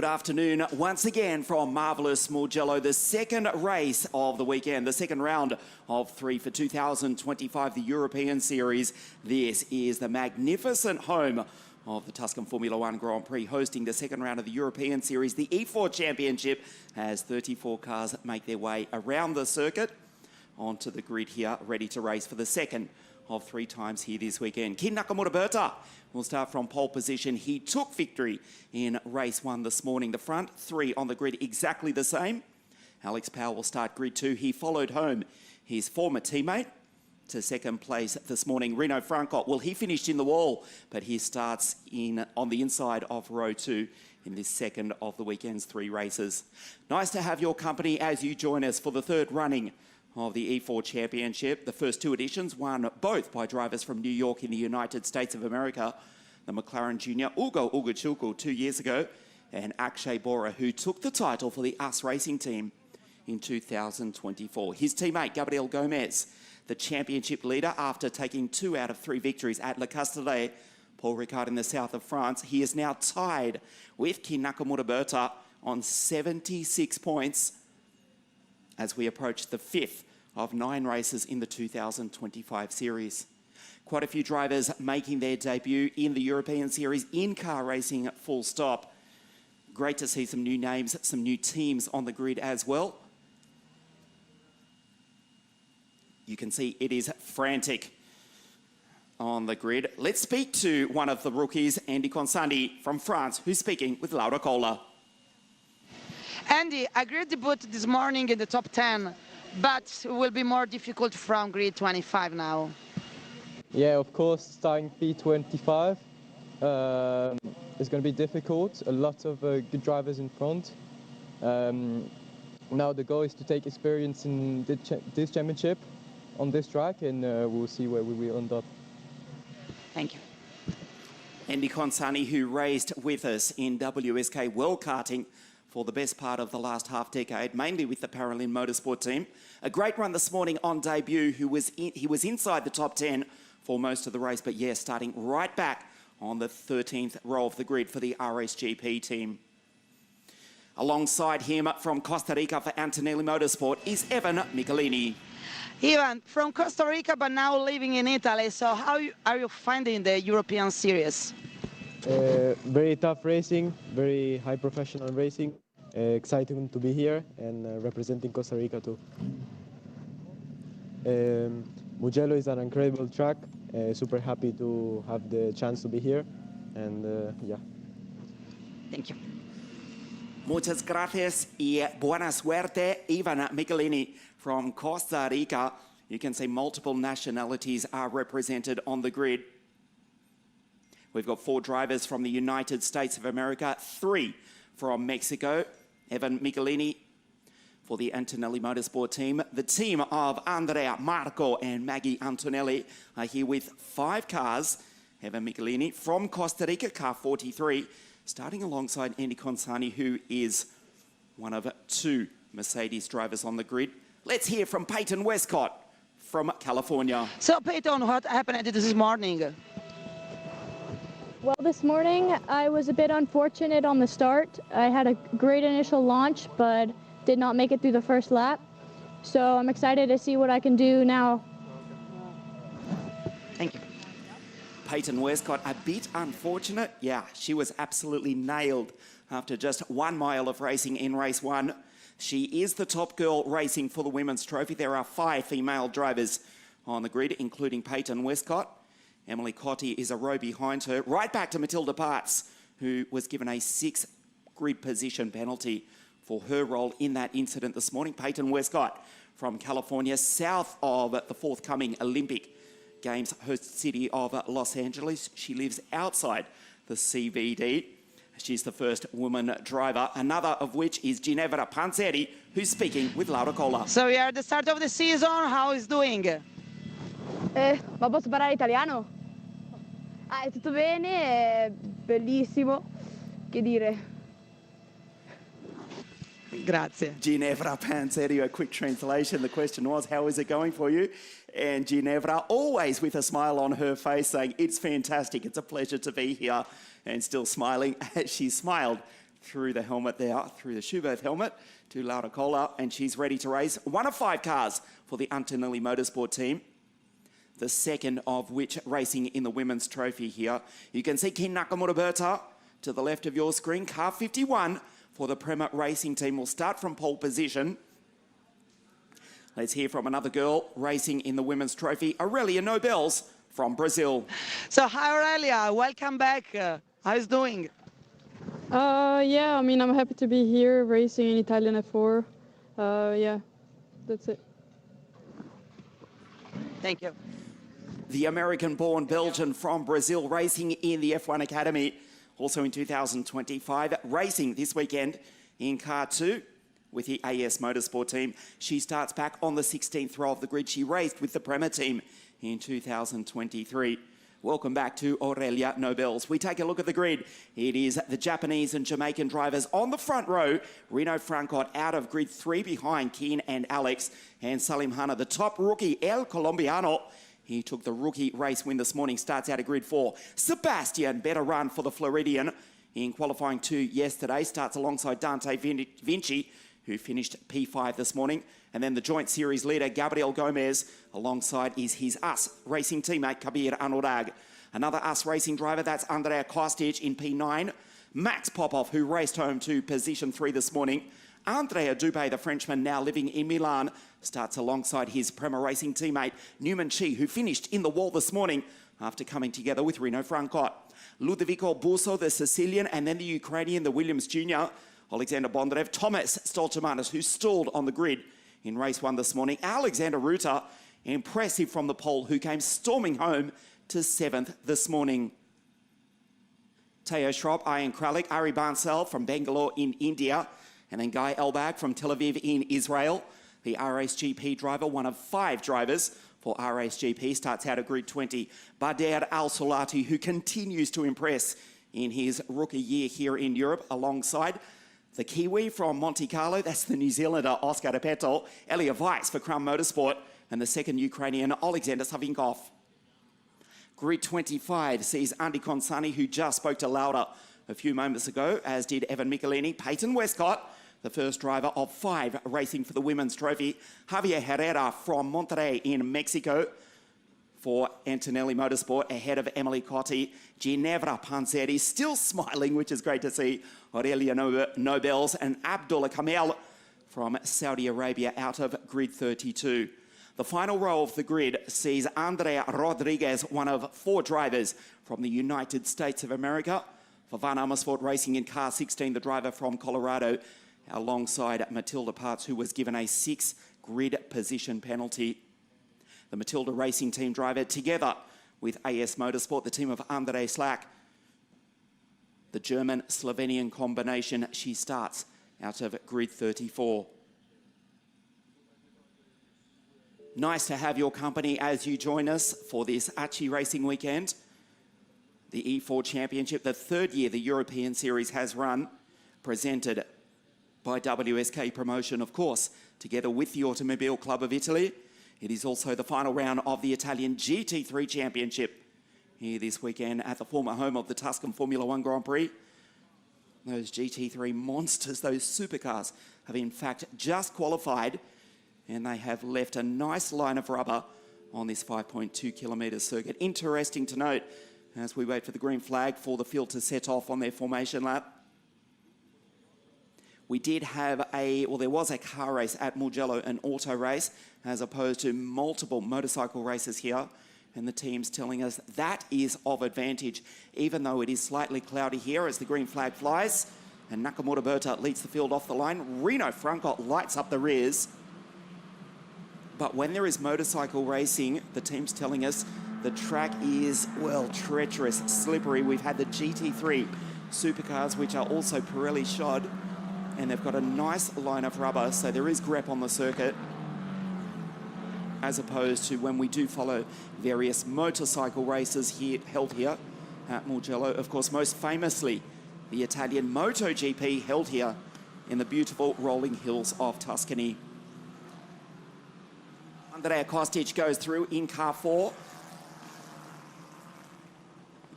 Good afternoon once again from marvellous Mugello, the second race of the weekend, the second round of 3 for 2025, the European Series. This is the magnificent home of the Tuscan Formula One Grand Prix, hosting the second round of the European Series, the E4 Championship, as 34 cars make their way around the circuit onto the grid here, ready to race for the second of 3 times here this weekend. Kin Nakamura will start from pole position. He took victory in race 1 this morning. The front 3 on the grid exactly the same. Alex Powell will start grid 2. He followed home his former teammate to second place this morning. Reno Francot, well, he finished in the wall, but he starts in on the inside of row 2 in this second of the weekend's 3 races. Nice to have your company as you join us for the third running of the E4 Championship. The first 2 editions won both by drivers from New York in the United States of America. The McLaren Junior Ugo Ugachukwu 2 years ago, and Akshay Bora, who took the title for the US Racing Team in 2024. His teammate Gabriel Gomez, the championship leader after taking 2 out of 3 victories at Le Castellet, Paul Ricard in the south of France. He is now tied with Kin Nakamura on 76 points as we approach the 5th of 9 races in the 2025 series. Quite a few drivers making their debut in the European Series in car racing, full stop. Great to see some new names, some new teams on the grid as well. You can see it is frantic on the grid. Let's speak to one of the rookies, Andy Consandi from France, who's speaking with Laura Cola. Andy, a great debut this morning in the top 10, but it will be more difficult from grid 25 now. Yeah, of course, starting P25 is going to be difficult. A lot of good drivers in front. Now the goal is to take experience in this championship on this track, and we'll see where we will end up. Thank you. Andy Consani, who raced with us in WSK World Karting for the best part of the last half-decade, mainly with the Paralympic Motorsport team. A great run this morning on debut. He was inside the top 10 for most of the race, but yeah, starting right back on the 13th row of the grid for the RSGP team. Alongside him from Costa Rica for Antonelli Motorsport is Evan Michelini. Ivan, from Costa Rica, but now living in Italy. So how are you finding the European Series? Very tough racing, very high professional racing. Exciting to be here and representing Costa Rica too. Mugello is an incredible track. Super happy to have the chance to be here, and yeah. Thank you. Muchas gracias y buena suerte, Ivan Michelini from Costa Rica. You can see multiple nationalities are represented on the grid. We've got 4 drivers from the United States of America, 3 from Mexico. Evan Michelini for the Antonelli Motorsport team. The team of Andrea, Marco and Maggie Antonelli are here with 5 cars. Evan Michelini from Costa Rica, car 43, starting alongside Andy Consani, who is one of 2 Mercedes drivers on the grid. Let's hear from Peyton Westcott from California. So Peyton, what happened this morning? Well, this morning I was a bit unfortunate on the start. I had a great initial launch, but did not make it through the first lap. So I'm excited to see what I can do now. Thank you. Peyton Westcott, a bit unfortunate. Yeah, she was absolutely nailed after just 1 mile of racing in race 1. She is the top girl racing for the Women's Trophy. There are 5 female drivers on the grid, including Peyton Westcott. Emily Cotti is a row behind her. Right back to Matilda Parts, who was given a 6 grid position penalty for her role in that incident this morning. Peyton Westcott from California, south of the forthcoming Olympic Games host city of Los Angeles. She lives outside the CBD. She's the first woman driver, another of which is Ginevra Panzeri, who's speaking with Laura Cola. So we are at the start of the season. How is doing? Ma posso parlare italiano? Ah, è tutto bene, è bellissimo. Che dire? Grazie. Ginevra Panzeri, a quick translation. The question was, how is it going for you? And Ginevra, always with a smile on her face, saying, it's fantastic, it's a pleasure to be here. And still smiling as she smiled through the helmet there, through the Schubert helmet to Laura Kohler, and she's ready to race. One of 5 cars for the Antonelli Motorsport team, the second of which racing in the women's trophy here. You can see Ken Nakamura-Berta to the left of your screen. Car 51 for the Prema Racing team will start from pole position. Let's hear from another girl racing in the women's trophy, Aurelia Nobels from Brazil. So hi Aurelia, welcome back. How's it doing? Yeah, I mean, I'm happy to be here racing in Italian F4. Yeah, that's it. Thank you. The American-born Belgian from Brazil racing in the F1 Academy, also in 2025, racing this weekend in Car 2 with the AS Motorsport team. She starts back on the 16th row of the grid. She raced with the Prema team in 2023. Welcome back to Aurelia Nobels. We take a look at the grid. It is the Japanese and Jamaican drivers on the front row. Reno Francot out of grid 3 behind Keen and Alex. And Salim Hanna, the top rookie, El Colombiano. He took the rookie race win this morning, starts out of grid 4. Sebastian, better run for the Floridian in qualifying 2 yesterday. Starts alongside Dante Vinci, who finished P5 this morning. And then the joint series leader, Gabriel Gomez, alongside is his US racing teammate, Kabir Anurag. Another US racing driver, that's Andrea Kostic in P9. Max Popov, who raced home to position 3 this morning. Andrea Dubé, the Frenchman now living in Milan, starts alongside his Prema Racing teammate, Newman Chi, who finished in the wall this morning after coming together with Reno Francot. Ludovico Busso, the Sicilian, and then the Ukrainian, the Williams Jr., Alexander Bondarev, Thomas Stoltemanis, who stalled on the grid in race 1 this morning. Alexander Ruta, impressive from the pole, who came storming home to 7th this morning. Teo Schropp, Ian Kralik, Ari Bansal from Bangalore in India, and then Guy Elbag from Tel Aviv in Israel. The RSGP driver, one of 5 drivers for RSGP, starts out at grid 20. Bader Al-Solati, who continues to impress in his rookie year here in Europe, alongside the Kiwi from Monte Carlo, that's the New Zealander Oscar de Petto, Elia Weiss for Crown Motorsport, and the second Ukrainian Alexander Savinkov. Grid 25 sees Andy Consani, who just spoke to Laura a few moments ago, as did Evan Michelini, Peyton Westcott, the first driver of 5 racing for the Women's Trophy, Javier Herrera from Monterrey in Mexico for Antonelli Motorsport, ahead of Emily Cotti. Ginevra Panzeri still smiling, which is great to see. Aurelia Nobels and Abdullah Kamel from Saudi Arabia out of grid 32. The final row of the grid sees Andrea Rodriguez, one of 4 drivers from the United States of America. For Van Amersfoort Racing in car 16, the driver from Colorado, alongside Matilda Parts, who was given a 6 grid position penalty. The Matilda Racing team driver, together with AS Motorsport, the team of Andre Slack, the German-Slovenian combination. She starts out of grid 34. Nice to have your company as you join us for this Achi Racing weekend. The E4 Championship, the 3rd year the European Series has run, presented by WSK Promotion, of course, together with the Automobile Club of Italy. It is also the final round of the Italian GT3 Championship here this weekend at the former home of the Tuscan Formula 1 Grand Prix. Those GT3 monsters, those supercars, have in fact just qualified, and they have left a nice line of rubber on this 5.2 kilometre circuit. Interesting to note, as we wait for the green flag for the field to set off on their formation lap. We did have there was a car race at Mugello, an auto race, as opposed to multiple motorcycle races here. And the team's telling us that is of advantage, even though it is slightly cloudy here as the green flag flies. And Nakamura Berta leads the field off the line. Reno Francot lights up the rears. But when there is motorcycle racing, the team's telling us the track is, well, treacherous, slippery. We've had the GT3 supercars, which are also Pirelli shod, and they've got a nice line of rubber, so there is grip on the circuit, as opposed to when we do follow various motorcycle races held here at Mugello. Of course, most famously, the Italian MotoGP held here in the beautiful rolling hills of Tuscany. Andrea Kostic goes through in car 4.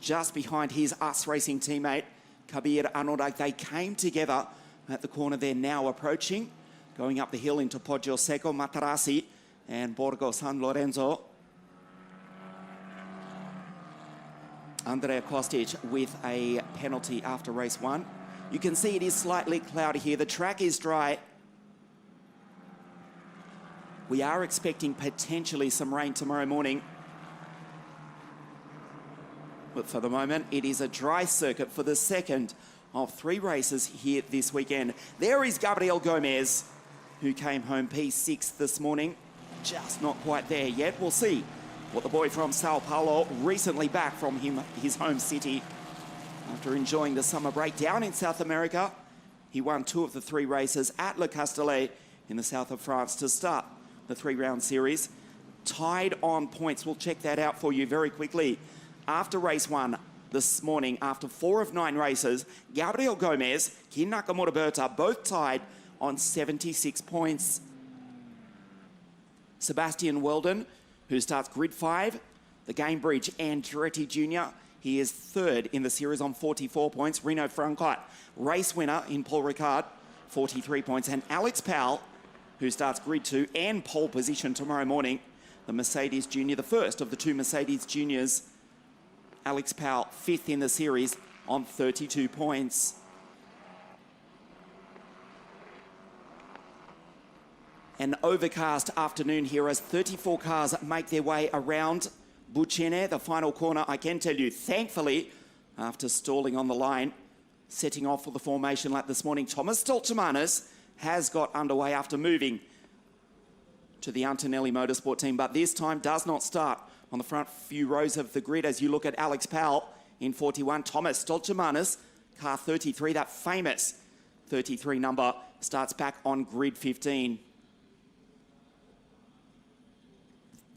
Just behind his US racing teammate, Kabir Anurag, they came together at the corner. They're now approaching, going up the hill into Poggio Secco, Matarasi and Borgo San Lorenzo. Andrea Kostic with a penalty after race one. You can see it is slightly cloudy here. The track is dry. We are expecting potentially some rain tomorrow morning. But for the moment, it is a dry circuit for the second of 3 races here this weekend. There is Gabriel Gomez, who came home P6 this morning. Just not quite there yet. We'll see what the boy from Sao Paulo, recently back from his home city after enjoying the summer break down in South America. He won 2 of the 3 races at Le Castellet in the south of France to start the 3-round series. Tied on points. We'll check that out for you very quickly. After race 1 this morning, after 4 of 9 races, Gabriel Gomez, Kin Nakamura Berta, both tied on 76 points. Sebastian Weldon, who starts grid 5, the Gamebridge Andretti Jr. He is 3rd in the series on 44 points. Reno Francot, race winner in Paul Ricard, 43 points. And Alex Powell, who starts grid 2 and pole position tomorrow morning, the Mercedes Junior, the first of the 2 Mercedes Juniors. Alex Powell, 5th in the series on 32 points. An overcast afternoon here as 34 cars make their way around Bucene, the final corner. I can tell you, thankfully, after stalling on the line, setting off for the formation lap this morning, Thomas Stoltemanis has got underway after moving to the Antonelli Motorsport team, but this time does not start on the front few rows of the grid. As you look at Alex Powell in 41, Thomas Stoltemanis, car 33, that famous 33 number, starts back on grid 15.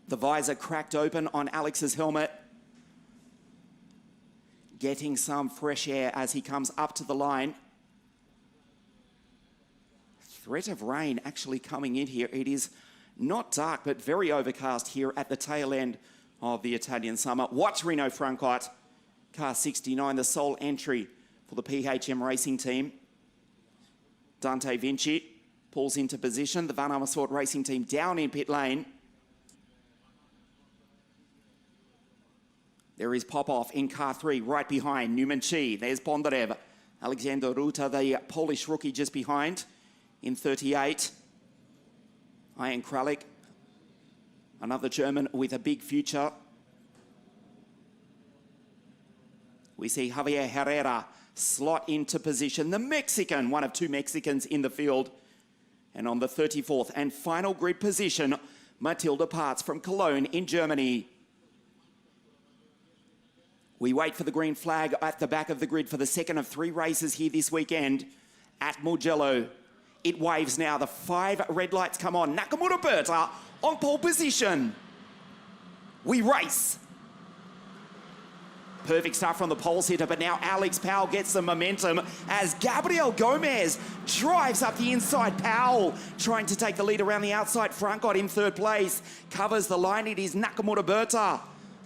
The visor cracked open on Alex's helmet, getting some fresh air as he comes up to the line. Threat of rain actually coming in here. It is not dark, but very overcast here at the tail end of the Italian summer. Watch Reno Francot, car 69, the sole entry for the PHM racing team. Dante Vinci pulls into position. The Van Amersfoort racing team down in pit lane. There is Popov in car 3, right behind Newman Chi. There's Bondarev. Alexander Ruta, the Polish rookie, just behind in 38. Ian Kralik, another German with a big future. We see Javier Herrera slot into position. The Mexican, one of 2 Mexicans in the field. And on the 34th and final grid position, Matilda Parts from Cologne in Germany. We wait for the green flag at the back of the grid for the second of 3 races here this weekend at Mugello. It waves now. The 5 red lights come on. Nakamura Berta on pole position. We race. Perfect start from the poles hitter, but now Alex Powell gets some momentum as Gabriel Gomez drives up the inside. Powell trying to take the lead around the outside. Francot in 3rd place. Covers the line. It is Nakamura Berta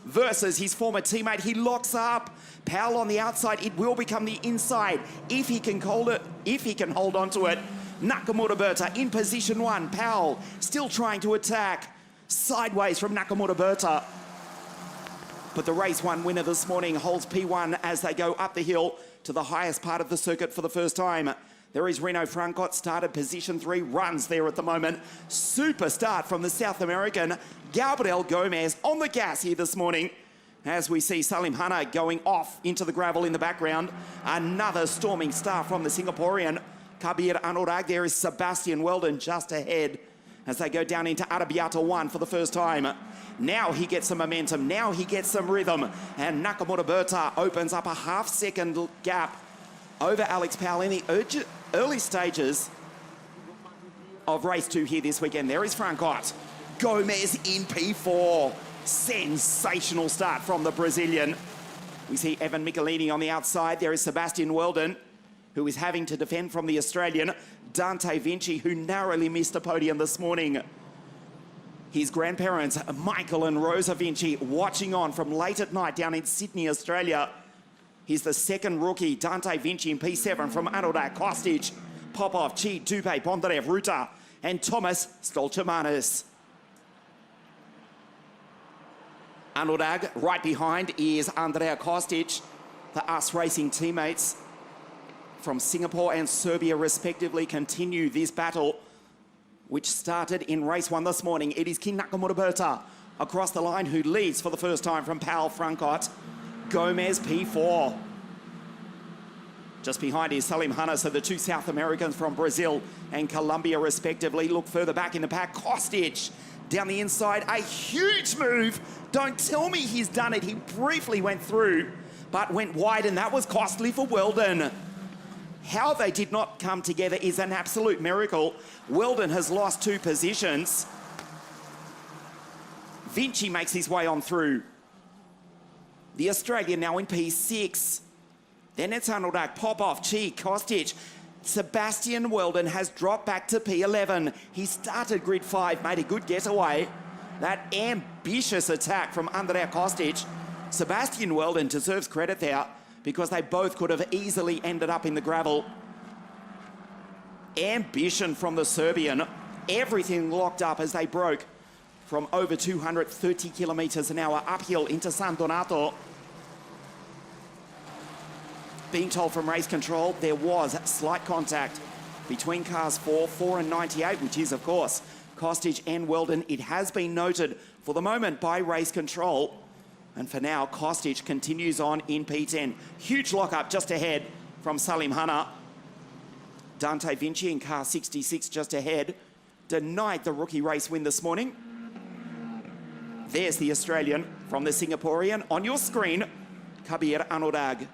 versus his former teammate. He locks up. Powell on the outside. It will become the inside if he can hold it, if he can hold on to it. Nakamura Berta in position 1. Powell still trying to attack. Sideways from Nakamura Berta. But the race 1 winner this morning holds P1 as they go up the hill to the highest part of the circuit for the first time. There is Reno Francot, started position 3, runs there at the moment. Super start from the South American Gabriel Gomez on the gas here this morning. As we see Salim Hanna going off into the gravel in the background. Another storming start from the Singaporean Kabir Anurag. There is Sebastian Weldon just ahead as they go down into Arrabbiata 1 for the first time. Now he gets some momentum. Now he gets some rhythm. And Nakamura Berta opens up a half-second gap over Alex Powell in the early stages of race 2 here this weekend. There is Francot. Gomez in P4. Sensational start from the Brazilian. We see Evan Michelini on the outside. There is Sebastian Weldon, who is having to defend from the Australian. Dante Vinci, who narrowly missed a podium this morning. His grandparents, Michael and Rosa Vinci, watching on from late at night down in Sydney, Australia. He's the second rookie, Dante Vinci in P7 from Anurag Kostic, Popov, Chi, Dubé, Bondarev, Ruta, and Thomas Stolchamanis. Anurag right behind is Andrea Kostic, the US Racing teammates from Singapore and Serbia respectively continue this battle, which started in race 1 this morning. It is King Nakamura across the line who leads for the first time from Paul Francot. Gomez P4. Just behind is Salim Hanna, so the two South Americans from Brazil and Colombia respectively. Look further back in the pack, Kostic down the inside, a huge move. Don't tell me he's done it. He briefly went through, but went wide, and that was costly for Weldon. How they did not come together is an absolute miracle. Weldon has lost 2 positions. Vinci makes his way on through. The Australian now in P6. Then it's Anurag, Popov, Chi, Kostic. Sebastian Weldon has dropped back to P11. He started grid 5, made a good getaway. That ambitious attack from Andrea Kostic. Sebastian Weldon deserves credit there because they both could have easily ended up in the gravel. Ambition from the Serbian. Everything locked up as they broke from over 230 kilometers an hour uphill into San Donato. Being told from race control there was slight contact between cars 4 and 98, which is of course Kostic and Weldon. It has been noted for the moment by race control, and for now Kostic continues on in P10. Huge lockup just ahead from Salim Hanna. Dante Vinci in car 66 just ahead, denied the rookie race win this morning. There's the Australian from the Singaporean on your screen, Kabir Anurag.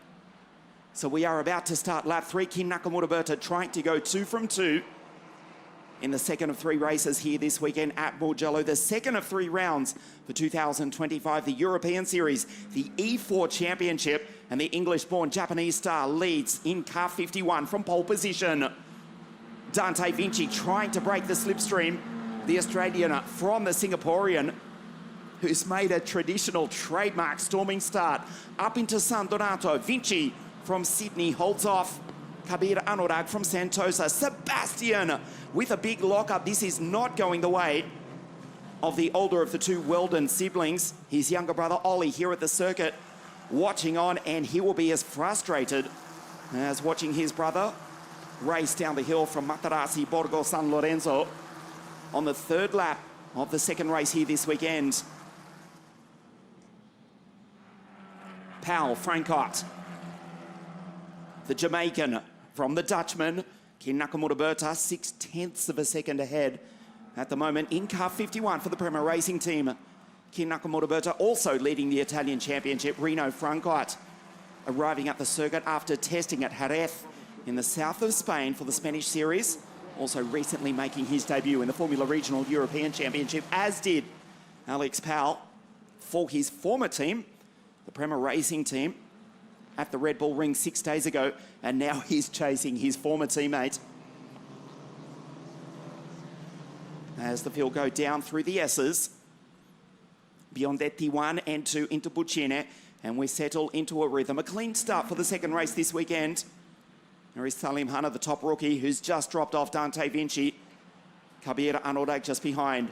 So we are about to start lap 3. Kin Nakamura trying to go 2 from 2 in the second of 3 races here this weekend at Mugello. The second of 3 rounds for 2025, the European Series, the E4 Championship, and the English-born Japanese star leads in car 51 from pole position. Dante Vinci trying to break the slipstream. The Australian from the Singaporean, who's made a traditional trademark storming start up into San Donato. Vinci from Sydney holds off Kabir Anurag from Sentosa. Sebastian with a big lockup. This is not going the way of the older of the 2 Weldon siblings. His younger brother Ollie here at the circuit watching on, and he will be as frustrated as watching his brother race down the hill from Matarasi, Borgo San Lorenzo on the 3rd lap of the second race here this weekend. Paul Francot, the Jamaican from the Dutchman, Kin Nakamura 0.6 of a second ahead at the moment in car 51 for the Prema Racing Team. Kin Nakamura also leading the Italian Championship. Reno Francot arriving at the circuit after testing at Jerez in the south of Spain for the Spanish Series. Also recently making his debut in the Formula Regional European Championship, as did Alex Powell for his former team, the Prema Racing Team, at the Red Bull Ring 6 days ago, and now he's chasing his former teammate. As the field go down through the S's, Biondetti 1 and 2 into Buccine, and we settle into a rhythm. A clean start for the second race this weekend. There is Salim Hanna, the top rookie, who's just dropped off Dante Vinci. Kabir Anurag just behind.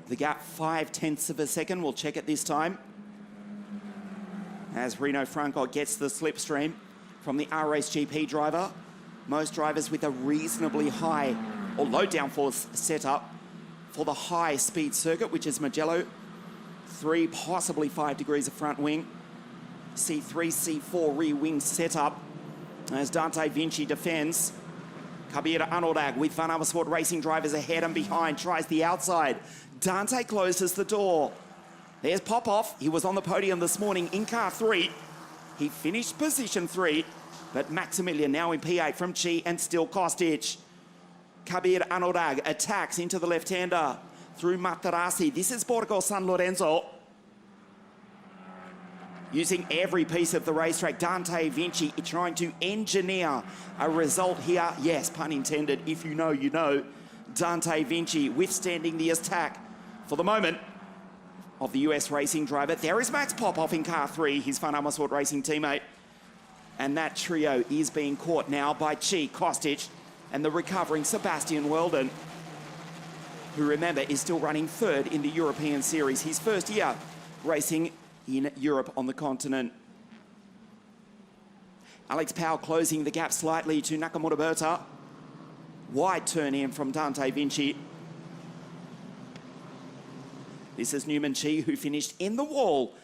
The gap 0.5 of a second. We'll check it this time. As Reno Francot gets the slipstream from the RSGP driver. Most drivers with a reasonably high or low downforce setup for the high speed circuit, which is Mugello. 3, possibly 5 degrees of front wing. C3, C4 rear wing setup. As Dante Vinci defends. Kabir Anurag with Van Amersfoort Racing drivers ahead and behind, tries the outside. Dante closes the door. There's Popov. He was on the podium this morning in car 3. He finished position 3, but Maximilian now in P8 from Chi and still Kostic. Kabir Anurag attacks into the left-hander through Matarasi. This is Borgo San Lorenzo. Using every piece of the racetrack, Dante Vinci trying to engineer a result here. Yes, pun intended. If you know, you know. Dante Vinci withstanding the attack for the moment of the US racing driver. There is Max Popoff in car 3, his Fun Amersfoort Racing teammate. And that trio is being caught now by Chi, Kostic, and the recovering Sebastian Weldon, who, remember, is still running 3rd in the European Series, his first year racing in Europe on the continent. Alex Powell closing the gap slightly to Nakamura Berta. Wide turn in from Dante Vinci. This is Newman Chi, who finished in the wall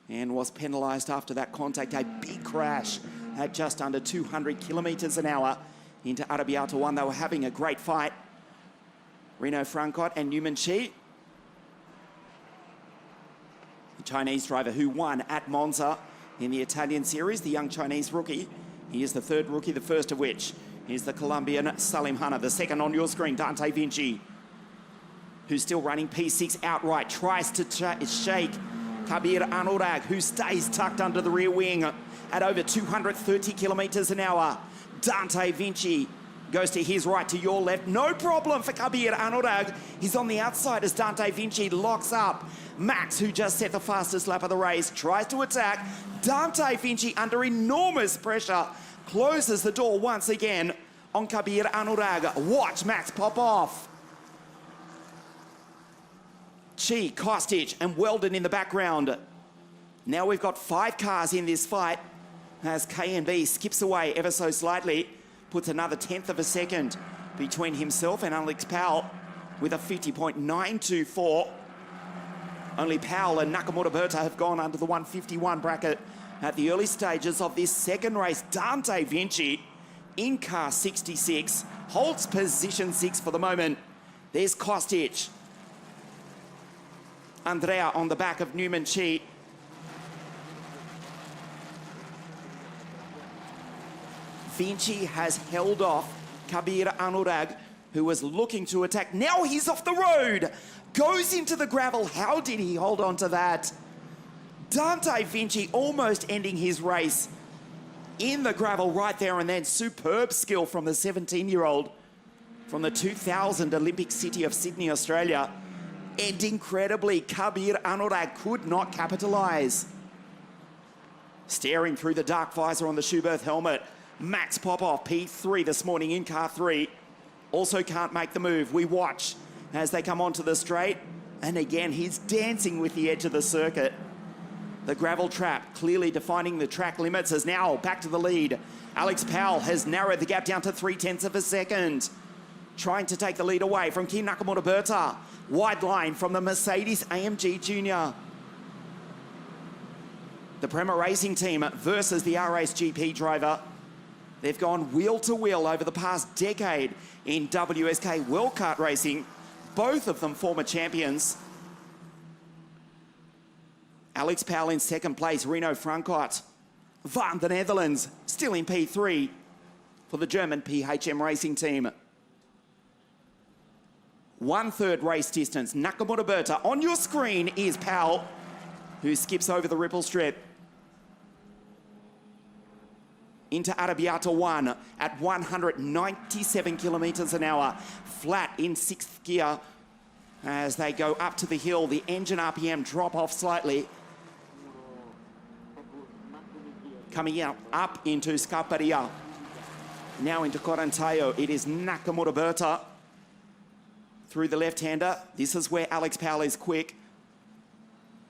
and was penalised after that contact. A big crash at just under 200 kilometres an hour into Arrabbiata 1. They were having a great fight. Reno Francot and Newman Chi, the Chinese driver who won at Monza in the Italian Series, the young Chinese rookie. He is the 3rd rookie, the first of which is the Colombian Salim Hanna. The second on your screen, Dante Vinci, who's still running P6 outright, tries to shake Kabir Anurag, who stays tucked under the rear wing at over 230 kilometres an hour. Dante Vinci goes to his right, to your left. No problem for Kabir Anurag. He's on the outside as Dante Vinci locks up. Max, who just set the fastest lap of the race, tries to attack. Dante Vinci, under enormous pressure, closes the door once again on Kabir Anurag. Watch Max pop off. Chi, Kostic and Weldon in the background. Now we've got 5 cars in this fight as KNB skips away ever so slightly, puts another 1/10 of a second between himself and Alex Powell with a 50.924. Only Powell and Nakamura Berta have gone under the 151 bracket at the early stages of this second race. Dante Vinci in car 66 holds position 6 for the moment. There's Kostic. Andrea on the back of Newman Chi. Vinci has held off Kabir Anurag, who was looking to attack. Now he's off the road, goes into the gravel. How did he hold on to that? Dante Vinci almost ending his race in the gravel right there and then. Superb skill from the 17-year-old from the 2000 Olympic city of Sydney, Australia. And incredibly, Kabir Anurag could not capitalise. Staring through the dark visor on the Schuberth helmet, Max Popoff, P3 this morning in car 3, also can't make the move. We watch as they come onto the straight, and again, he's dancing with the edge of the circuit. The gravel trap clearly defining the track limits is now back to the lead. Alex Powell has narrowed the gap down to 0.3 of a second. Trying to take the lead away from Kim Nakamura Berta. Wide line from the Mercedes AMG Junior. The Prema Racing team versus the RAce GP driver. They've gone wheel to wheel over the past decade in WSK World Kart racing. Both of them former champions. Alex Powell in second place, Reno Francot. Van the Netherlands still in P3 for the German PHM Racing team. 1/3 race distance. Nakamura Berta. On your screen is Powell, who skips over the ripple strip into Arrabbiata 1 at 197 kilometres an hour. Flat in 6th gear as they go up to the hill. The engine RPM drop off slightly. Coming out up into Scarparia. Now into Corantayo. It is Nakamura Berta through the left-hander. This is where Alex Powell is quick.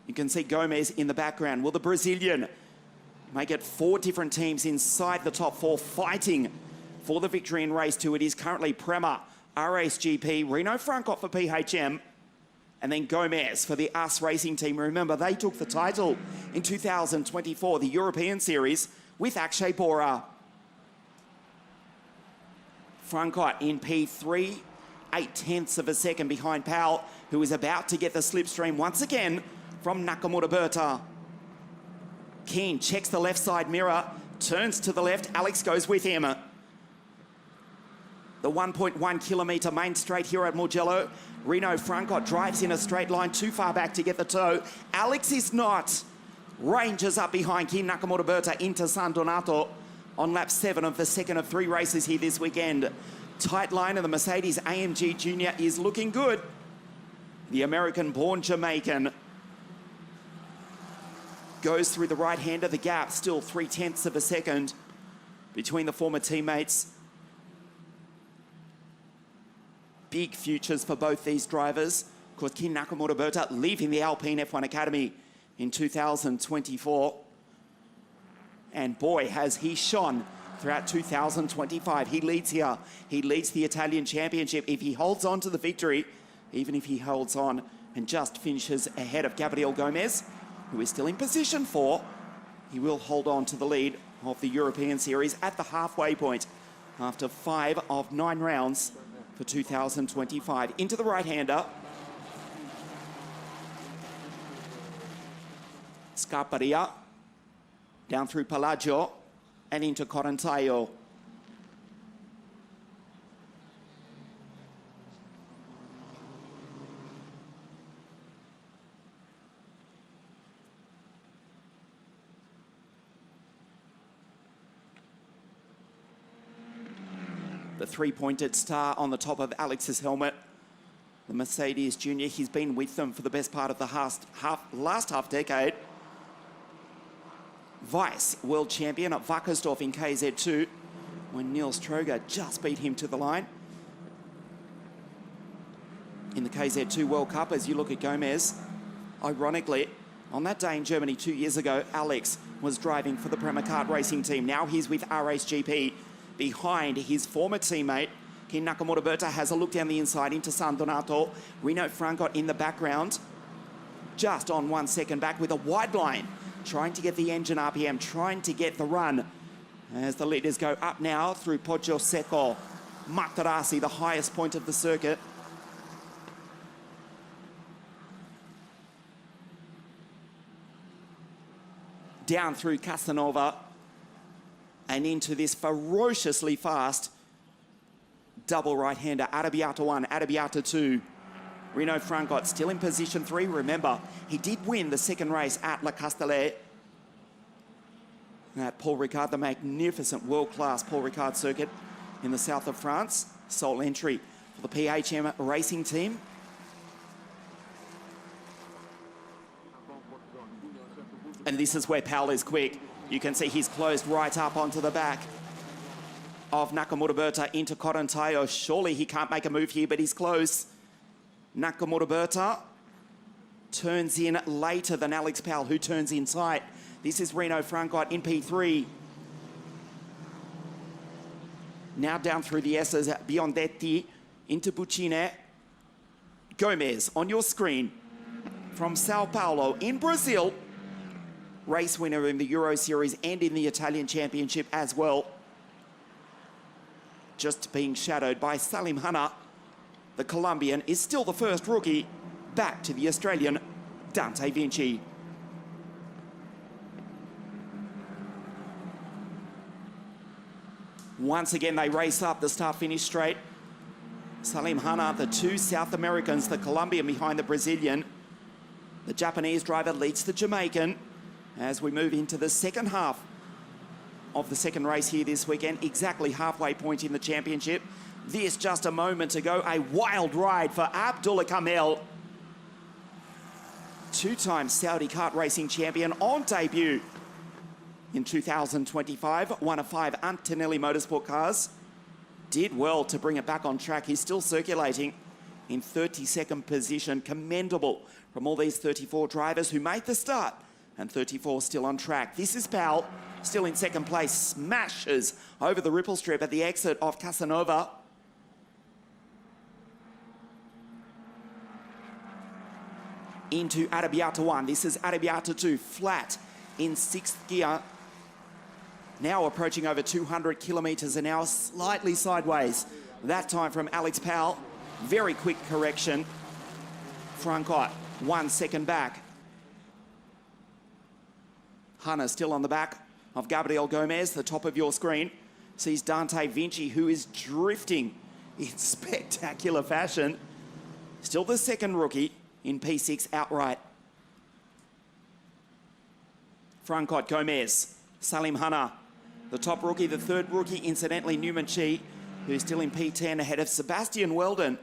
You can see Gomez in the background. Will the Brazilian make it 4 different teams inside the top 4 fighting for the victory in race 2? It is currently Prema, RAce GP, Reno Francot for PHM, and then Gomez for the US Racing team. Remember, they took the title in 2024, the European Series, with Akshay Bora. Francot in P3, 0.8 of a second behind Powell, who is about to get the slipstream once again from Nakamura Berta. Keane checks the left side mirror, turns to the left. Alex goes with him. The 1.1 kilometre main straight here at Mugello. Reno Francot drives in a straight line too far back to get the toe. Alex is not. Ranges up behind Kim Nakamura Berta into San Donato on lap 7 of the second of 3 races here this weekend. Tight line of the Mercedes AMG Junior is looking good. The American-born Jamaican goes through the right hand of the gap, still 0.3 of a second between the former teammates. Big futures for both these drivers. Of course, Kin Nakamura Berta leaving the Alpine F1 Academy in 2024. And boy, has he shone throughout 2025. He leads here. He leads the Italian Championship. If he holds on to the victory, even if he holds on and just finishes ahead of Gabriel Gomez, who is still in position 4, he will hold on to the lead of the European Series at the halfway point after 5 of 9 rounds for 2025. Into the right-hander. Scarparia, down through Palagio and into Corantaio. The three-pointed star on the top of Alex's helmet. The Mercedes Junior, he's been with them for the best part of the last half decade. Vice world champion at Wackersdorf in KZ2 when Niels Troger just beat him to the line. In the KZ2 World Cup, as you look at Gomez, ironically, on that day in Germany 2 years ago, Alex was driving for the Prema Kart racing team. Now he's with RSGP behind his former teammate. Kin Nakamura Berta has a look down the inside into San Donato. Rino Francot in the background, just on 1 second back with a wide line, trying to get the engine RPM, trying to get the run. As the leaders go up now through Poggio Secco, Materassi, the highest point of the circuit. Down through Casanova and into this ferociously fast double right-hander. Arrabbiata 1, Arrabbiata 2. Rino Francot still in position 3. Remember, he did win the second race at La Castellet. At Paul Ricard, the magnificent world-class Paul Ricard circuit in the south of France. Sole entry for the PHM racing team. And this is where Powell is quick. You can see he's closed right up onto the back of Nakamura Berta into Corantaio. Surely he can't make a move here, but he's close. Nakamura Berta turns in later than Alex Powell, who turns in tight. This is Rino Francot in P3. Now down through the S's, Biondetti into Buccine. Gomez on your screen from Sao Paulo in Brazil. Race winner in the Euro Series and in the Italian Championship as well. Just being shadowed by Salim Hanna. The Colombian is still the first rookie back to the Australian Dante Vinci. Once again, they race up the start-finish straight. Salim Hanna, the two South Americans, the Colombian behind the Brazilian. The Japanese driver leads the Jamaican as we move into the second half of the second race here this weekend, exactly halfway point in the championship. This just a moment ago, a wild ride for Abdullah Kamel. Two-time Saudi kart racing champion on debut in 2025. One of 5 Antonelli Motorsport cars. Did well to bring it back on track. He's still circulating in 32nd position. Commendable from all these 34 drivers who made the start. And 34 still on track. This is Powell, still in second place. Smashes over the ripple strip at the exit of Casanova. Into Arrabbiata 1. This is Arrabbiata 2, flat in 6th gear. Now approaching over 200 kilometers an hour, slightly sideways. That time from Alex Powell. Very quick correction. Francot, 1 second back. Hanna still on the back of Gabriel Gomez, the top of your screen. Sees Dante Vinci, who is drifting in spectacular fashion. Still the second rookie in P6 outright. Francot, Gomez, Salim Hanna, the top rookie, the third rookie, incidentally, Newman Chi, who's still in P10 ahead of Sebastian Weldon,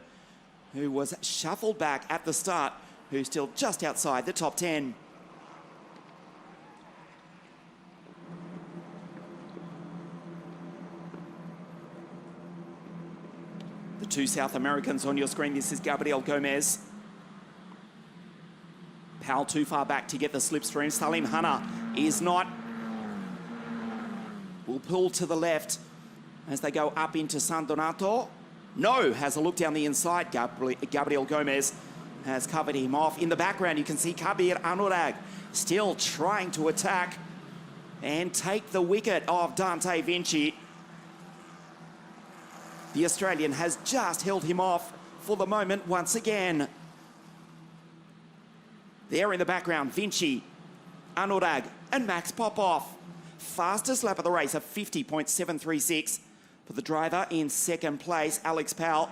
who was shuffled back at the start, who's still just outside the top 10. The two South Americans on your screen. This is Gabriel Gomez. Powell too far back to get the slipstream. Salim Hanna is not. Will pull to the left as they go up into San Donato. No, has a look down the inside. Gabriel Gomez has covered him off. In the background, you can see Kabir Anurag still trying to attack and take the wicket of Dante Vinci. The Australian has just held him off for the moment once again. There in the background, Vinci, Anurag and Max Popov. Fastest lap of the race, a 50.736 for the driver in second place, Alex Powell.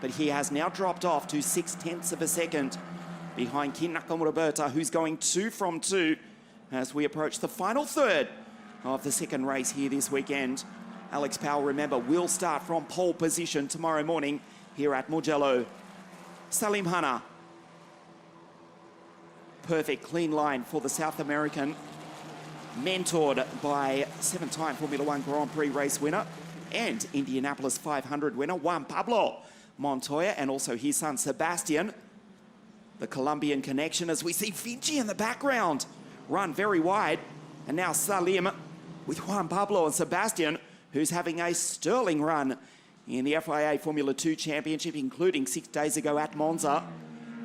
But he has now dropped off to 0.6 of a second behind Kin Nakamura, who's going 2 from 2 as we approach the final third of the second race here this weekend. Alex Powell, remember, will start from pole position tomorrow morning here at Mugello. Salim Hanna. Perfect, clean line for the South American. Mentored by 7-time Formula One Grand Prix race winner and Indianapolis 500 winner, Juan Pablo Montoya, and also his son Sebastian. The Colombian connection as we see Vinci in the background run very wide. And now Salim with Juan Pablo and Sebastian, who's having a sterling run in the FIA Formula 2 Championship, including 6 days ago at Monza.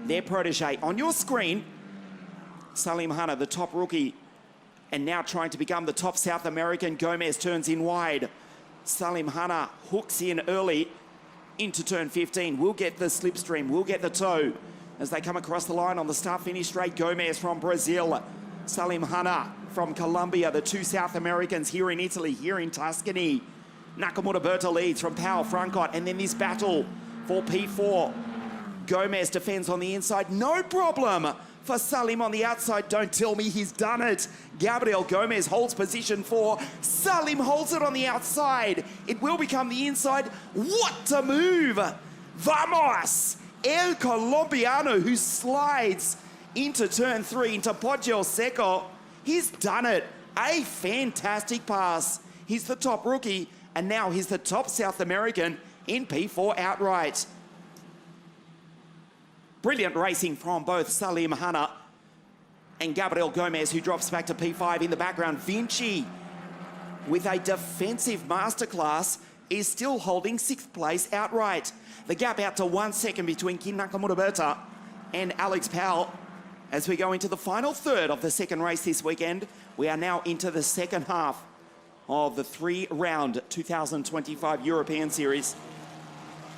Their protege on your screen, Salim Hanna, the top rookie, and now trying to become the top South American. Gomez turns in wide. Salim Hanna hooks in early into turn 15. We'll get the slipstream, we'll get the tow as they come across the line on the start-finish straight. Gomez from Brazil, Salim Hanna from Colombia, the two South Americans here in Italy, here in Tuscany. Nakamura Berta leads from Powell Francot, and then this battle for P4. Gomez defends on the inside, no problem for Salim on the outside. Don't tell me he's done it. Gabriel Gomez holds position 4. Salim holds it on the outside. It will become the inside. What a move! Vamos! El Colombiano, who slides into turn 3, into Podium Circuit. He's done it. A fantastic pass. He's the top rookie, and now he's the top South American in P4 outright. Brilliant racing from both Salim Hanna and Gabriel Gomez, who drops back to P5 in the background. Vinci, with a defensive masterclass, is still holding 6th place outright. The gap out to 1 second between Kin Nakamura and Alex Powell. As we go into the final third of the second race this weekend, we are now into the second half of the 3-round 2025 European Series.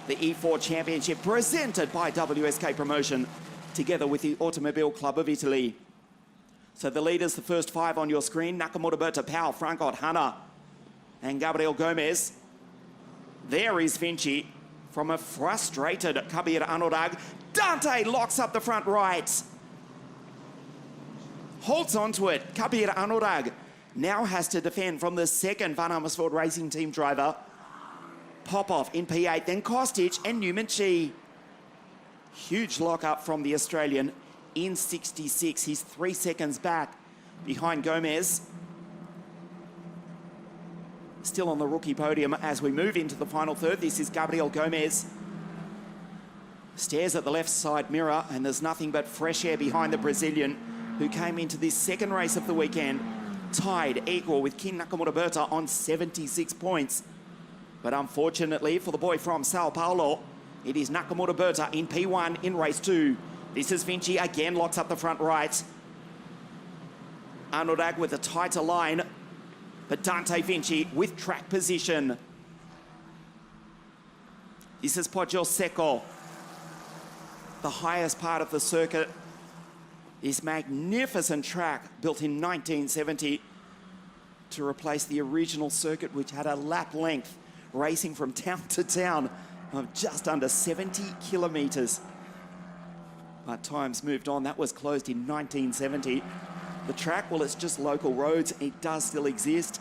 The E4 Championship presented by WSK Promotion together with the Automobile Club of Italy. So the leaders, the first 5 on your screen: Nakamura Berta, Powell, Francot, Hanna and Gabriel Gomez. There is Vinci from a frustrated Kabir Anurag. Dante locks up the front right. Holds onto it. Kabir Anurag now has to defend from the second Van Amersfoort Racing Team driver. Popov in P8, then Kostic and Newman Chi. Huge lock-up from the Australian in 66. He's 3 seconds back behind Gomez. Still on the rookie podium as we move into the final third. This is Gabriel Gomez. Stares at the left side mirror, and there's nothing but fresh air behind the Brazilian, who came into this second race of the weekend tied equal with Kin Nakamura Berta on 76 points. But unfortunately for the boy from Sao Paulo, it is Nakamura Berta in P1 in race 2. This is Vinci again, locks up the front right. Anurag with a tighter line, but Dante Vinci with track position. This is Podium Circuit, the highest part of the circuit. This magnificent track built in 1970 to replace the original circuit, which had a lap length racing from town to town of just under 70 kilometres. But times moved on. That was closed in 1970. The track, well, it's just local roads. It does still exist.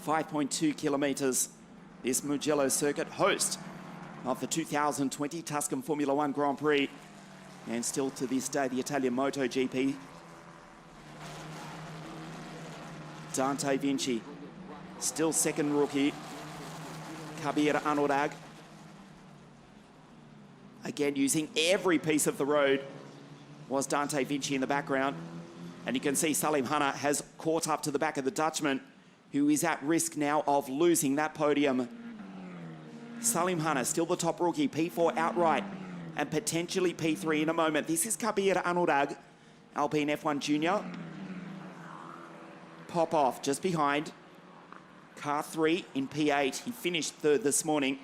5.2 kilometres this Mugello Circuit, host of the 2020 Tuscan Formula One Grand Prix, and still to this day the Italian MotoGP. Dante Vinci, still second rookie. Kabir Anurag, again using every piece of the road, was Dante Vinci in the background. And you can see Salim Hanna has caught up to the back of the Dutchman, who is at risk now of losing that podium. Salim Hanna, still the top rookie, P4 outright, and potentially P3 in a moment. This is Kabir Anurag, Alpine F1 Junior. Popov just behind. Car 3 in P8. He finished third this morning.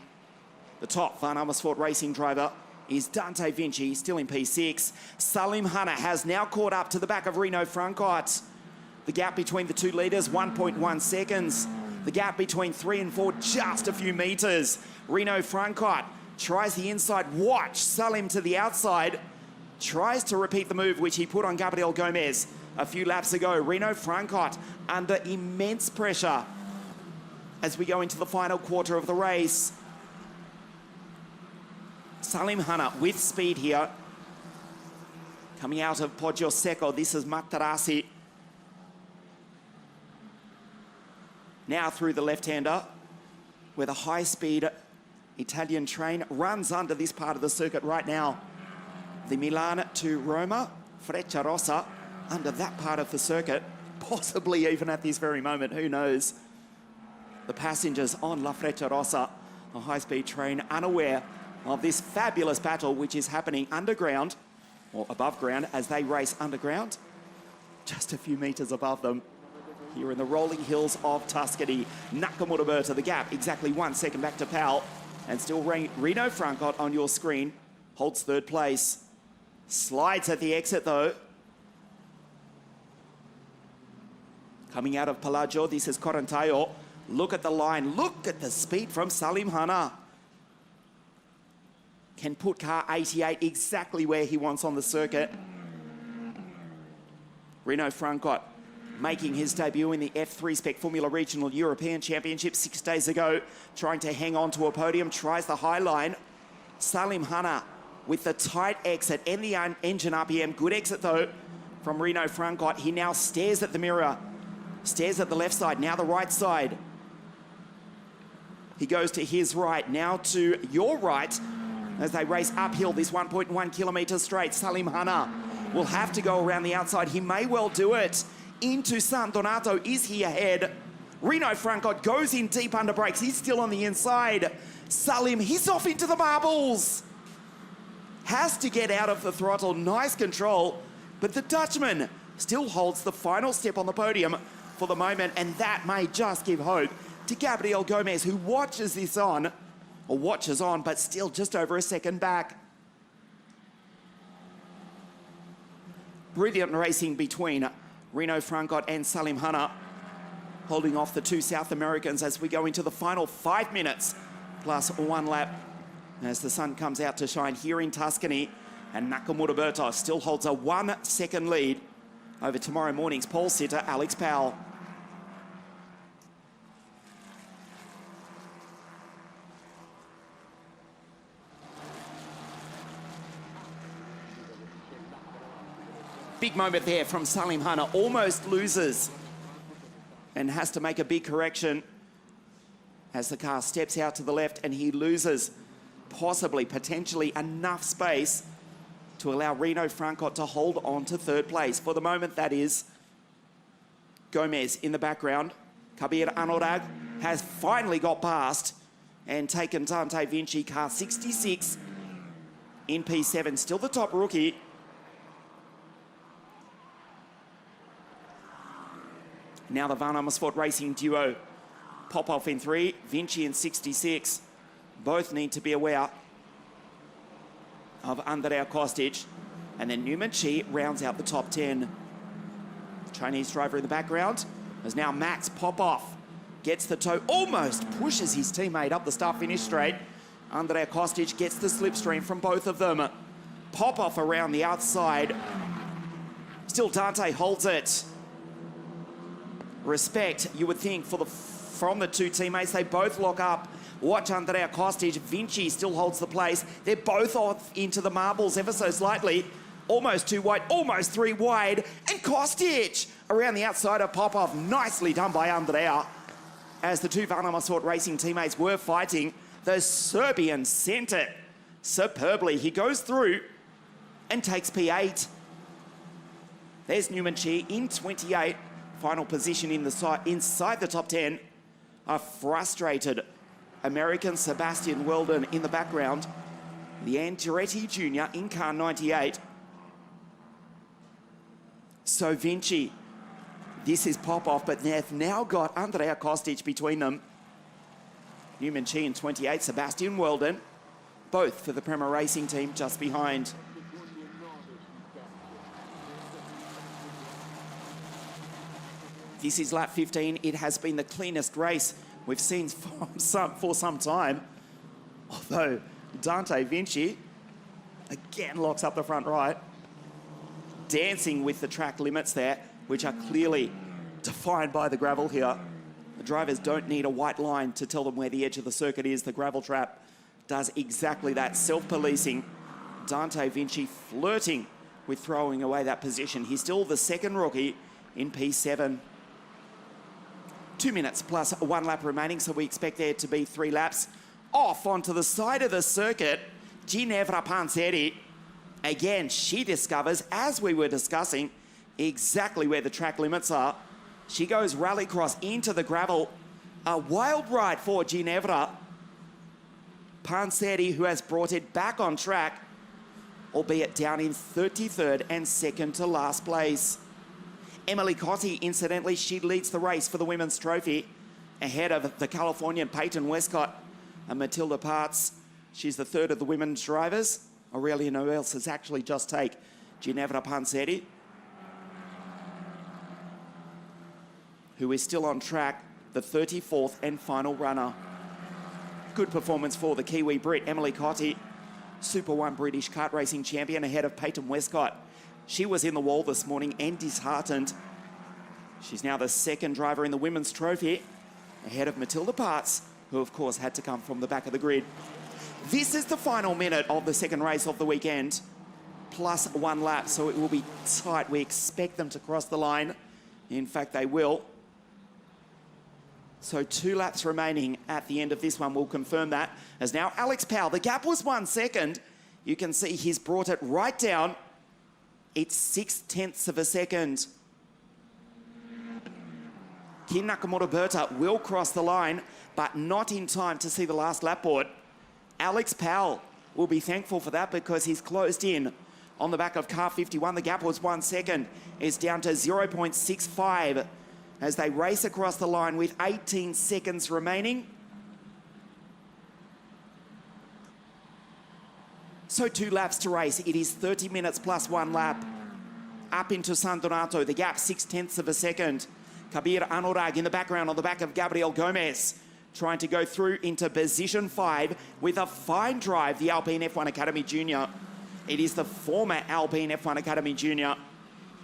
The top Van Amersfoort racing driver is Dante Vinci, still in P6. Salim Hanna has now caught up to the back of Reno Francot. The gap between the two leaders, 1.1 seconds. The gap between 3 and 4, just a few meters. Reno Francot tries the inside. Watch Salim to the outside. Tries to repeat the move which he put on Gabriel Gomez a few laps ago. Reno Francot under immense pressure as we go into the final quarter of the race. Salim Hanna with speed here. Coming out of Poggio Secco, this is Matarasi. Now through the left-hander, where the high-speed Italian train runs under this part of the circuit right now. The Milan to Roma, Frecciarossa, under that part of the circuit, possibly even at this very moment, who knows. The passengers on La Frecciarossa, a high-speed train, unaware of this fabulous battle which is happening underground, or above ground, as they race underground, just a few meters above them. Here in the rolling hills of Tuscany, Nakamura Berta, the gap exactly 1 second back to Powell, and still Reno Francot on your screen holds third place. Slides at the exit though. Coming out of Palagio, this is Corantayo. Look at the line, look at the speed from Salim Hanna. Can put car 88 exactly where he wants on the circuit. Reno Francot making his debut in the F3 Spec Formula Regional European Championship 6 days ago, trying to hang on to a podium, tries the high line. Salim Hanna with the tight exit and the engine RPM. Good exit though from Reno Francot. He now stares at the mirror, stares at the left side, now the right side. He goes to his right, now to your right, as they race uphill this 1.1 kilometre straight. Salim Hanna will have to go around the outside. He may well do it. Into San Donato. Is he ahead? Reno Francot goes in deep under brakes. He's still on the inside. Salim, he's off into the marbles. Has to get out of the throttle. Nice control. But the Dutchman still holds the final step on the podium for the moment, and that may just give hope to Gabriel Gomez, who watches this on, or watches on, but still just over a second back. Brilliant racing between Reno Francot and Salim Hanna, holding off the two South Americans as we go into the final 5 minutes plus 1 lap as the sun comes out to shine here in Tuscany. And Nakamura Berta still holds a 1 second lead over tomorrow morning's pole sitter Alex Powell. Big moment there from Salim Hanna, almost loses and has to make a big correction as the car steps out to the left, and he loses possibly, potentially enough space to allow Reno Francot to hold on to third place. For the moment, that is. Gomez in the background. Kabir Anurag has finally got past and taken Dante Vinci, car 66 in P7, still the top rookie. Now the Van Amersfoort racing duo. Popov in 3, Vinci in 66. Both need to be aware of Andrea Kostic. And then Newman Chi rounds out the top 10. Chinese driver in the background is now Max Popov. Gets the toe, almost pushes his teammate up the start-finish straight. Andrea Kostic gets the slipstream from both of them. Popov around the outside. Still Dante holds it. Respect, you would think, from the two teammates. They both lock up. Watch Andrea Kostic. Vinci still holds the place. They're both off into the marbles ever so slightly. Almost 2 wide, almost 3 wide. And Kostic around the outside of Popov. Nicely done by Andrea. As the two Varnama Racing teammates were fighting, the Serbian sent it superbly. He goes through and takes P8. There's Newman Chi in 28. Final position in the inside the top 10. A frustrated American Sebastian Weldon in the background. The Andretti Jr. in car 98. So Vinci, this is Popov, but they've now got Andrea Kostic between them. Newman Chi in 28, Sebastian Weldon, both for the Prema Racing team just behind. This is lap 15. It has been the cleanest race we've seen for some time. Although Dante Vinci again locks up the front right, dancing with the track limits there, which are clearly defined by the gravel here. The drivers don't need a white line to tell them where the edge of the circuit is. The gravel trap does exactly that, self-policing. Dante Vinci flirting with throwing away that position. He's still the second rookie in P7. 2 minutes plus 1 lap remaining, so we expect there to be 3 laps. Off onto the side of the circuit, Ginevra Panzeri. Again, she discovers, as we were discussing, exactly where the track limits are. She goes rallycross into the gravel. A wild ride for Ginevra Panzeri, who has brought it back on track, albeit down in 33rd and second to last place. Emily Cotti, incidentally, she leads the race for the women's trophy ahead of the Californian Peyton Westcott and Matilda Parts. She's the third of the women's drivers. Aurelia Noels has actually just taken Ginevra Panzeri, who is still on track, the 34th and final runner. Good performance for the Kiwi Brit, Emily Cotti, Super 1 British kart racing champion ahead of Peyton Westcott. She was in the wall this morning and disheartened. She's now the second driver in the women's trophy, ahead of Matilda Parts, who of course had to come from the back of the grid. This is the final minute of the second race of the weekend, plus 1 lap, so it will be tight. We expect them to cross the line. In fact, they will. So 2 laps remaining at the end of this one. We'll confirm that. As now Alex Powell, the gap was 1 second. You can see he's brought it right down. It's 0.6 of a second. Kin Nakamura Berta will cross the line, but not in time to see the last lap board. Alex Powell will be thankful for that because he's closed in on the back of car 51. The gap was 1 second. It's down to 0.65 as they race across the line with 18 seconds remaining. So 2 laps to race. It is 30 minutes plus 1 lap. Up into San Donato, the gap 0.6 of a second. Kabir Anurag in the background on the back of Gabriel Gomez, trying to go through into position 5 with a fine drive, the Alpine F1 Academy Junior. It is the former Alpine F1 Academy Junior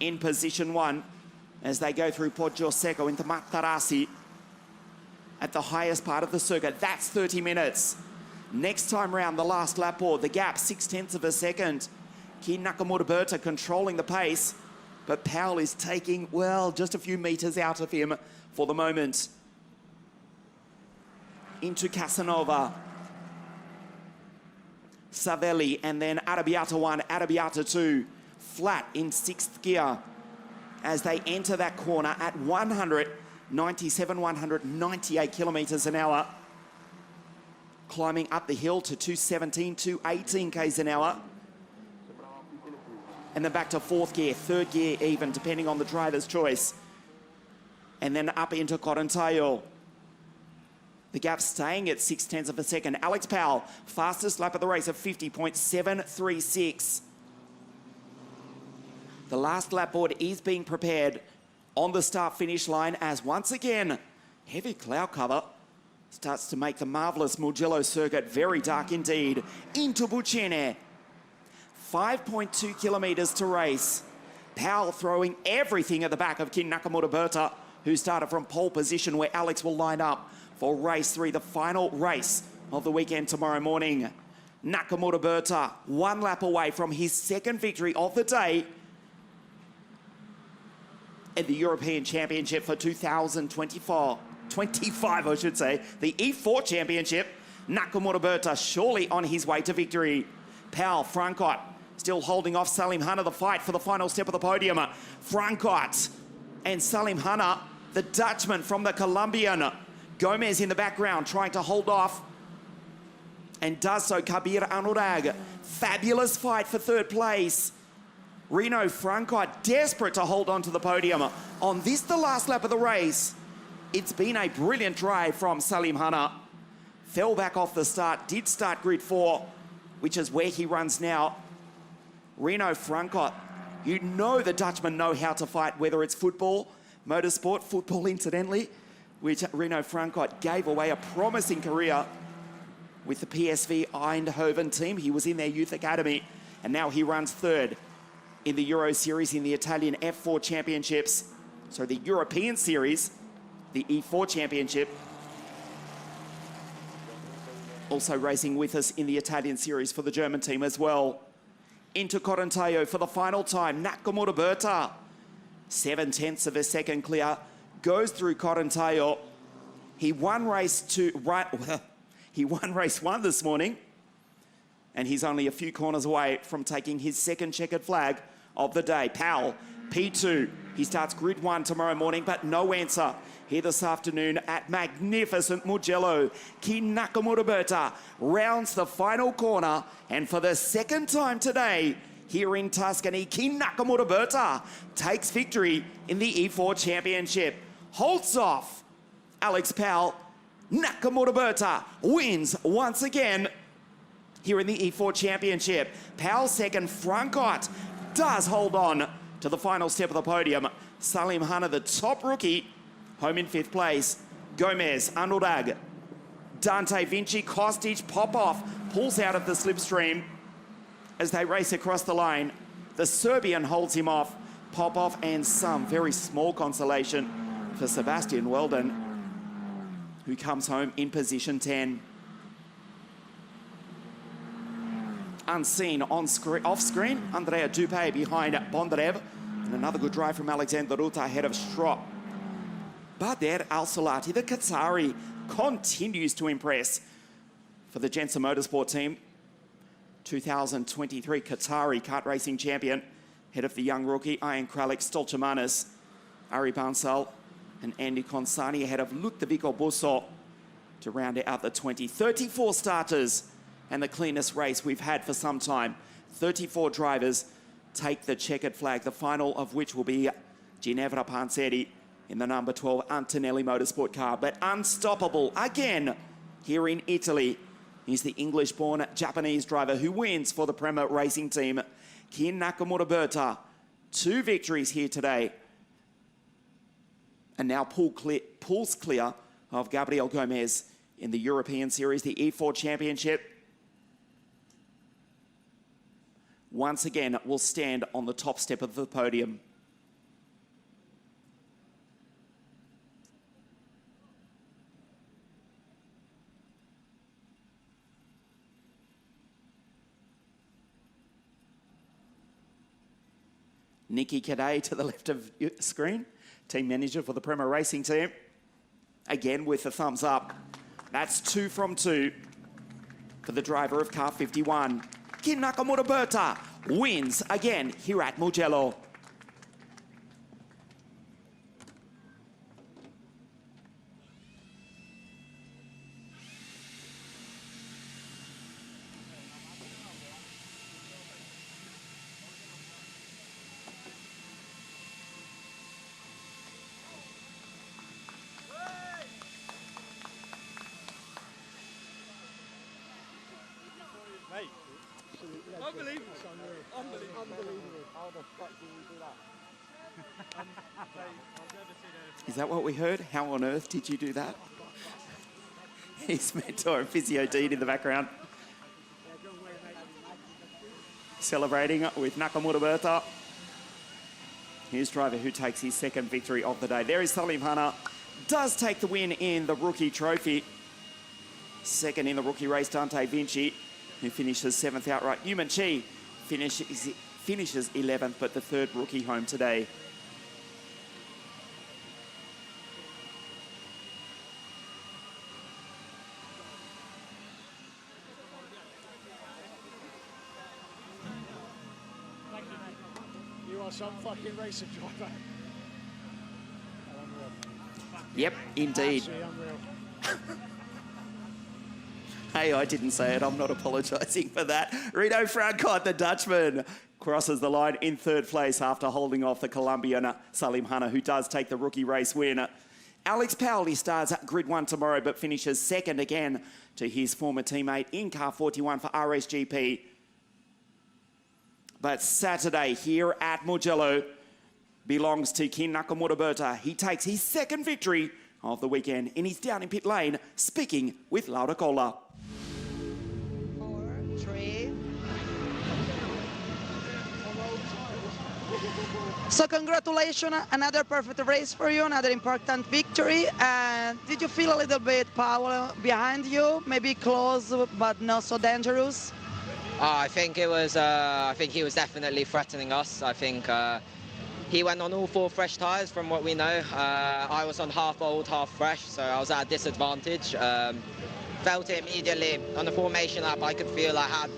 in position 1 as they go through Poggio Secco into Matarassi at the highest part of the circuit. That's 30 minutes. Next time round, the last lap board, the gap 0.6 of a second. Kin Nakamura Berta controlling the pace, but Powell is taking, well, just a few meters out of him for the moment. Into Casanova, Savelli, and then Arrabbiata 1, Arrabbiata 2, flat in 6th gear as they enter that corner at 197, 198 kilometers an hour. Climbing up the hill to 217, 218 k's an hour. And then back to 4th gear, 3rd gear even, depending on the driver's choice. And then up into Corantayo. The gap staying at 0.6 of a second. Alex Powell, fastest lap of the race of 50.736. The last lap board is being prepared on the start-finish line as once again, heavy cloud cover starts to make the marvellous Mugello Circuit very dark indeed. Into Buccene. 5.2 kilometres to race. Powell throwing everything at the back of Kin Nakamura Berta, who started from pole position, where Alex will line up for race 3, the final race of the weekend tomorrow morning. Nakamura Berta, 1 lap away from his second victory of the day at the European Championship for 2025, I should say. The E4 Championship. Nakamura Berta surely on his way to victory. Powell, Frankot, still holding off Salim Hanna, the fight for the final step of the podium. Frankot and Salim Hanna, the Dutchman from the Colombian. Gomez in the background trying to hold off, and does so. Kabir Anurag, fabulous fight for 3rd place. Reno Frankot desperate to hold on to the podium on this, the last lap of the race. It's been a brilliant drive from Salim Hanna. Fell back off the start, did start grid 4, which is where he runs now. Reno Frankot, you know the Dutchmen know how to fight, whether it's football, motorsport, football incidentally, which Reno Frankot gave away a promising career with the PSV Eindhoven team. He was in their youth academy, and now he runs 3rd in the Euro Series in the Italian F4 Championships. So the European Series, the E4 Championship. Also racing with us in the Italian Series for the German team as well. Into Correnteio for the final time. Nakamura Berta, 7/10 of a second clear, goes through Correnteio. He won race 1 this morning, and he's only a few corners away from taking his second checkered flag of the day. Powell, P2. He starts grid 1 tomorrow morning, but no answer here this afternoon at magnificent Mugello. Ki Nakamura Berta rounds the final corner, and for the second time today here in Tuscany, Ki Nakamura Berta takes victory in the E4 Championship. Holds off Alex Powell. Nakamura Berta wins once again here in the E4 Championship. Powell second. Frankot does hold on to the final step of the podium. Salim Hanna, the top rookie, home in 5th place. Gomez, Anurag, Dante Vinci, Kostic, Popov pulls out of the slipstream as they race across the line. The Serbian holds him off. Popov, and some very small consolation for Sebastian Weldon, who comes home in position 10. Unseen off screen, Andrea Dupé behind Bondarev, and another good drive from Alexander Ruta ahead of Strop. Bader Al-Salati, the Qatari, continues to impress for the Jensen Motorsport team. 2023 Qatari kart racing champion, head of the young rookie Ian Kralik, Stolchamanis, Ari Bansal, and Andy Consani ahead of Ludovico Busso to round out the 34 starters and the cleanest race we've had for some time. 34 drivers take the checkered flag, the final of which will be Ginevra Panseri in the number 12 Antonelli Motorsport car. But unstoppable again here in Italy is the English-born Japanese driver who wins for the Prema Racing Team, Ki Nakamura Berta. 2 victories here today, and now pulls clear of Gabriel Gomez in the European Series, the E4 Championship. Once again, will stand on the top step of the podium. Nikki Cadet to the left of your screen, team manager for the Prema Racing Team. Again with the thumbs up. That's 2 from 2 for the driver of car 51. Ki Nakamura Berta wins again here at Mugello. Unbelievable. Unbelievable. How the fuck did you do that? Is that what we heard? How on earth did you do that? His mentor, Physio Dean, in the background. Celebrating with Nakamura Berta. His driver who takes his second victory of the day. There is Salim Hanna, does take the win in the rookie trophy. Second in the rookie race, Dante Vinci, who finishes 7th outright. Yuman Chi finishes 11th, but the third rookie home today. You are some fucking racing driver. Yep, indeed. Absolutely unreal. Hey, I didn't say it. I'm not apologising for that. Reno Francot, the Dutchman, crosses the line in third place after holding off the Colombian Salim Hanna, who does take the rookie race win. Alex Powell, he starts at Grid 1 tomorrow, but finishes second again to his former teammate in car 41 for RSGP. But Saturday here at Mugello belongs to Kin Nakamura. He takes his second victory of the weekend and he's down in pit lane speaking with Laura Cola. 4, 3. So congratulations, another perfect race for you, another important victory. And did you feel a little bit power behind you? Maybe close, but not so dangerous? I think it was. I think he was definitely threatening us. I think he went on all 4 fresh tyres, from what we know. I was on half old, half fresh, so I was at a disadvantage. Felt it immediately on the formation lap. I could feel I had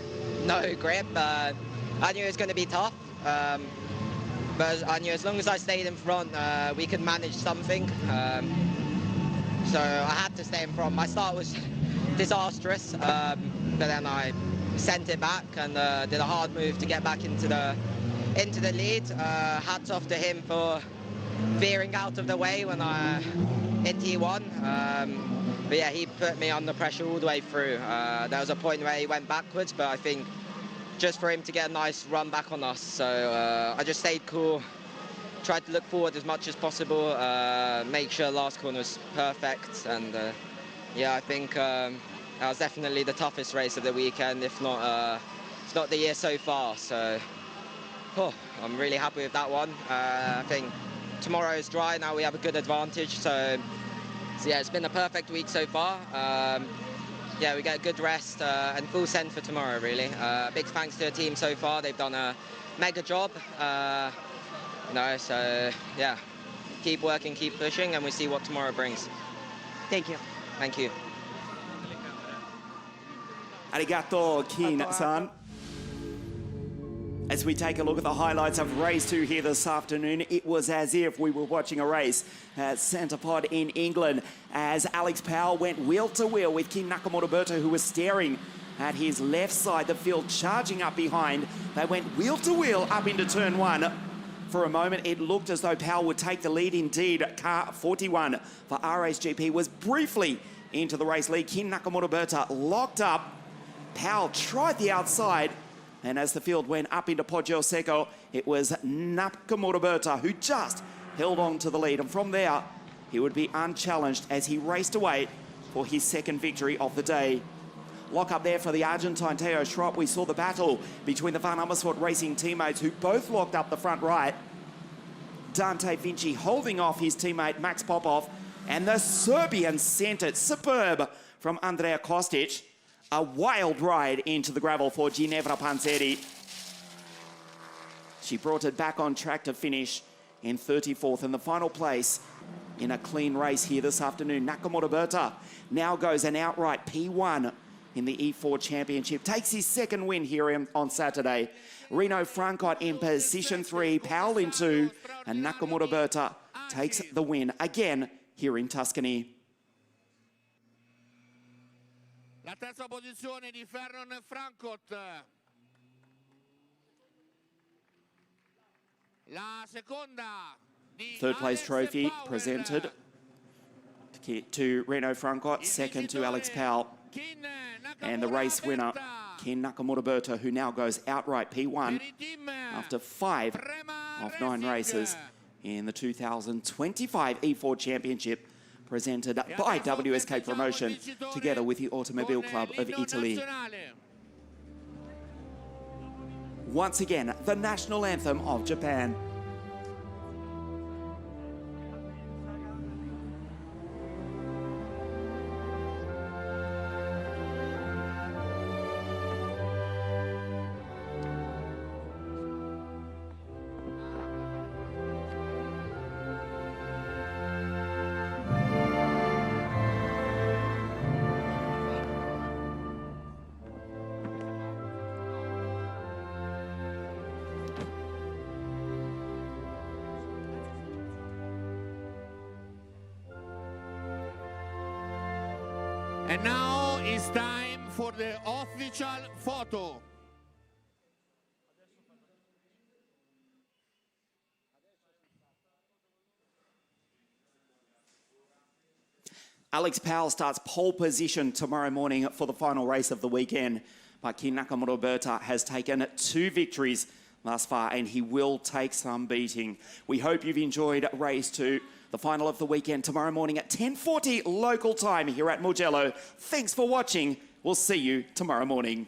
no grip. I knew it was going to be tough, but I knew as long as I stayed in front, we could manage something. So I had to stay in front. My start was disastrous, but then I sent it back and did a hard move to get back into the lead. Hats off to him for veering out of the way when I in T1. But yeah, he put me under pressure all the way through. There was a point where he went backwards, but I think just for him to get a nice run back on us. So I just stayed cool, tried to look forward as much as possible, make sure last corner was perfect. And yeah, I think that was definitely the toughest race of the weekend, if not the year so far. So I'm really happy with that one. I think tomorrow is dry, now we have a good advantage. So yeah, it's been a perfect week so far. Yeah, we get a good rest and full send for tomorrow, really. Big thanks to the team so far. They've done a mega job. So yeah, keep working, keep pushing, and we see what tomorrow brings. Thank you. Thank you. Arigato, Kin-san. As we take a look at the highlights of race 2 here this afternoon, it was as if we were watching a race at Centre Pod in England as Alex Powell went wheel to wheel with Kin Nakamura, who was staring at his left side, the field charging up behind. They went wheel to wheel up into turn 1. For a moment, it looked as though Powell would take the lead. Indeed, car 41 for RSGP was briefly into the race lead. Kin Nakamura locked up. Powell tried the outside, and as the field went up into Poggio Secco, it was Nakamura who just held on to the lead. And from there, he would be unchallenged as he raced away for his second victory of the day. Lock up there for the Argentine Theo Schropp. We saw the battle between the Van Amersfoort Racing teammates who both locked up the front right. Dante Vinci holding off his teammate Max Popov, and the Serbian sent it superb from Andrea Kostic. A wild ride into the gravel for Ginevra Panzeri. She brought it back on track to finish in 34th in the final place in a clean race here this afternoon. Nakamura now goes an outright P1 in the E4 Championship. Takes his second win here on Saturday. Reno Francot in position 3, Powell in 2, and Nakamura takes the win again here in Tuscany. La terza posizione di Ferron Francot. La seconda di Third place trophy presented to Reno Francot, second to Alex Powell. And the race winner, Kin Nakamura, who now goes outright P1 after 5 of 9 races in the 2025 E4 Championship, presented by WSK Promotion together with the Automobile Club of Italy. Once again, the national anthem of Japan. And now it's time for the official photo. Alex Powell starts pole position tomorrow morning for the final race of the weekend. But King Nakamura Berta has taken 2 victories thus far, and he will take some beating. We hope you've enjoyed race 2, the final of the weekend tomorrow morning at 10:40 local time here at Mugello. Thanks for watching. We'll see you tomorrow morning.